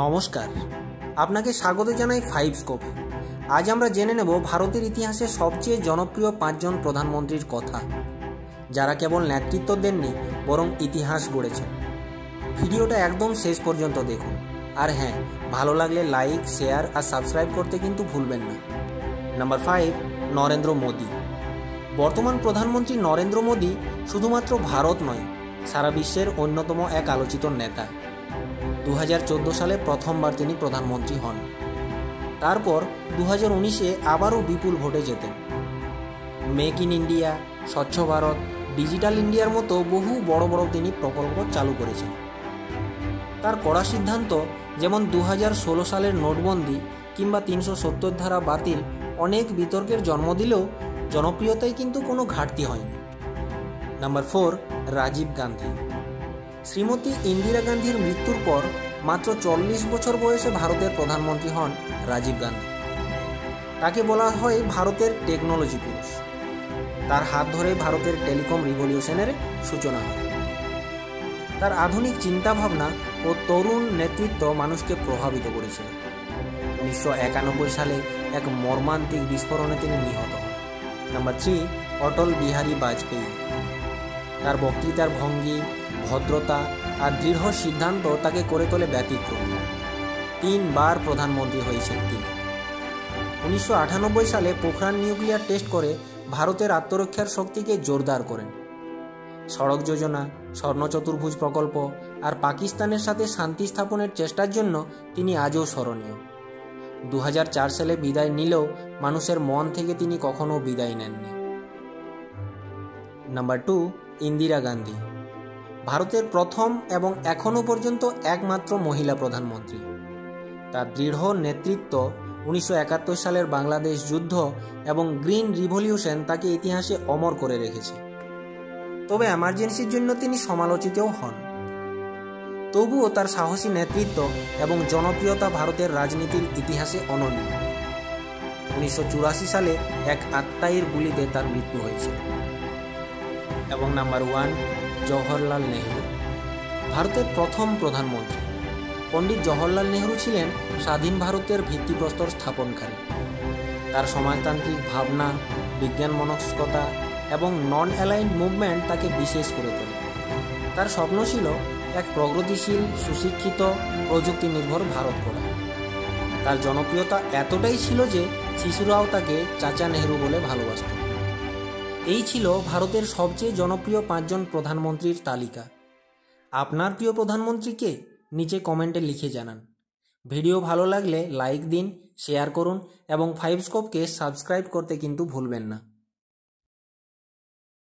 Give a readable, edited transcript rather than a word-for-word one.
নমস্কার, আপনাকে স্বাগত জানাই ফাইভ স্কোপে। আজ আমরা জেনে নেব ভারতের ইতিহাসে সবচেয়ে জনপ্রিয় 5 জন প্রধানমন্ত্রীর কথা, যারা কেবল নেতৃত্ব দেননি বরং ইতিহাস গড়েছেন। ভিডিওটা একদম শেষ পর্যন্ত দেখুন। আর হ্যাঁ, ভালো লাগলে লাইক, শেয়ার আর সাবস্ক্রাইব করতে কিন্তু ভুলবেন না। নাম্বার 5, নরেন্দ্র মোদী। বর্তমান প্রধানমন্ত্রী নরেন্দ্র মোদী শুধুমাত্র ভারত নয়, সারা বিশ্বের অন্যতম এক আলোচিত নেতা। 2014 সালে প্রথমবার তিনি প্রধানমন্ত্রী হন। তারপর 2019-এ আবারও বিপুল ভোটে জেতেন। মেক ইন ইন্ডিয়া, স্বচ্ছ ভারত, ডিজিটাল ইন্ডিয়ার মতো বহু বড় বড় তিনি প্রকল্প চালু করেছেন। তার কড়া সিদ্ধান্ত, যেমন 2016 সালের নোটবন্দি কিংবা 370 ধারা বাতিল, অনেক বিতর্কের জন্ম দিলেও জনপ্রিয়তায় কিন্তু কোনো ঘাটতি হয়নি। নাম্বার 4, রাজীব গান্ধী। শ্রীমতী ইন্দিরা গান্ধীর মৃত্যুর পর মাত্র 40 বছর বয়সে ভারতের প্রধানমন্ত্রী হন রাজীব গান্ধী। তাকে বলা হয় ভারতের টেকনোলজি পুরুষ। তার হাত ধরে ভারতের টেলিকম রিভলিউশনের সূচনা হয়। তার আধুনিক চিন্তাভাবনা ও তরুণ নেতৃত্ব মানুষকে প্রভাবিত করেছিল। 1991 সালে এক মর্মান্তিক বিস্ফোরণে তিনি নিহত হন। নাম্বার 3, অটল বিহারী বাজপেয়ী। তার বক্তৃতার ভঙ্গি, ভদ্রতা আর দৃঢ় সিদ্ধান্ত তাকে করে তোলে ব্যতিক্রমী। 3 বার প্রধানমন্ত্রী হয়েছেন তিনি। 1998 সালে পোখরান নিউক্লিয়ার টেস্ট করে ভারতের আত্মরক্ষার শক্তিকে জোরদার করেন। সড়ক যোজনা, স্বর্ণ চতুর্ভুজ প্রকল্প আর পাকিস্তানের সাথে শান্তি স্থাপনের চেষ্টার জন্য তিনি আজও স্মরণীয়। 2004 সালে বিদায় নিলেও মানুষের মন থেকে তিনি কখনো বিদায় নেননি। নাম্বার 2, ইন্দিরা গান্ধী। ভারতের প্রথম এবং এখনও পর্যন্ত একমাত্র মহিলা প্রধানমন্ত্রী। তার দৃঢ় নেতৃত্ব, 1971 সালের বাংলাদেশ যুদ্ধ এবং গ্রিন রিভলিউশন তাকে ইতিহাসে অমর করে রেখেছে। তবে এমার্জেন্সির জন্য তিনি সমালোচিতও হন। তবুও তার সাহসী নেতৃত্ব এবং জনপ্রিয়তা ভারতের রাজনীতির ইতিহাসে অনন্য। 1984 সালে এক আত্মায়ীর গুলিতে তার মৃত্যু হয়েছিল। এবং নাম্বার 1, জওহরলাল নেহরু। ভারতের প্রথম প্রধানমন্ত্রী। পণ্ডিত জওহরলাল নেহরু ছিলেন স্বাধীন ভারতের ভিত্তিপ্রস্তর স্থাপনকারী। তার সমাজতান্ত্রিক ভাবনা, বিজ্ঞান মনস্কতা এবং নন অ্যালাইন্ড মুভমেন্ট তাকে বিশেষ করে তোলে। তার স্বপ্ন ছিল এক প্রগতিশীল, সুশিক্ষিত, প্রযুক্তি নির্ভর ভারত গড়া। তার জনপ্রিয়তা এতটাই ছিল যে শিশুরাও তাকে চাচা নেহরু বলে ভালোবাসত। এই ছিল ভারতের সবচেয়ে জনপ্রিয় 5 জন প্রধানমন্ত্রীর তালিকা। আপনার প্রিয় প্রধানমন্ত্রী কে? নিচে কমেন্টে লিখে জানান। ভিডিও ভালো লাগলে লাইক দিন, শেয়ার করুন এবং ফাইভ স্কোপকে সাবস্ক্রাইব করতে কিন্তু ভুলবেন না।